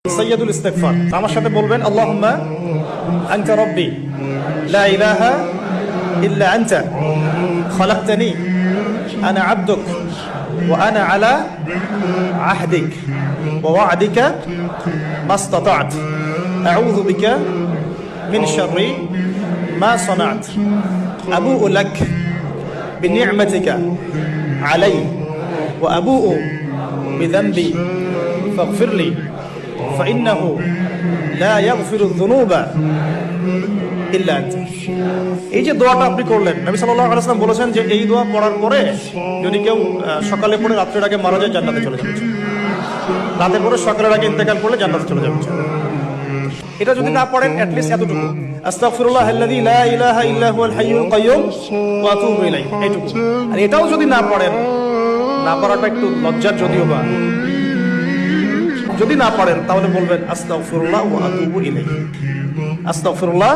সাইয়্যিদুল ইস্তিগফার আমার সাথে বলবেন আল্লাহুম্মা আনতা রাব্বি লা ইলাহা ইল্লা আনতা খালাকতানি আনা আবদুক ওয়া আনা আলা আহদিক ওয়া ওয়া'দিকা মাসতাতা'ত আউযু বিকা মিন শাররি মা সানা'ত আবু'ু লাক বিনি'মাতিকা আলাইয়া ওয়া আবু'ু বিযানবি ফাগফিরলি فإنه لا يغفر الذنوب إلا أنت। এই যে দোয়াটা আপনি করলেন, নবী সাল্লাল্লাহু আলাইহি ওয়াসাল্লাম বলেছেন যে এই দোয়া পড়ার পরে যদি কেউ সকালে পড়ে রাতের আগে মারা যায় জান্নাতে চলে যাবে, রাতে পড়ে সকালের আগে ইন্তেকাল করলে জান্নাতে চলে যাবে। এটা যদি না পড়েন অ্যাট লিস্ট এতটুকু আস্তাগফিরুল্লাহাল্লাযী লা ইলাহা ইল্লা হুয়াল হাইয়ুল কাইয়্যুম ওয়া আতুবু ইলাইহি, এইটুকু। আর এটাও যদি না পড়েন, না পড়াটা একটু লজ্জার যদিও বা, যদি না পারেন তাহলে বলবেন আস্তাগফিরুল্লাহ ওয়া আতুবু ইলাইহি। আস্তাগফিরুল্লাহ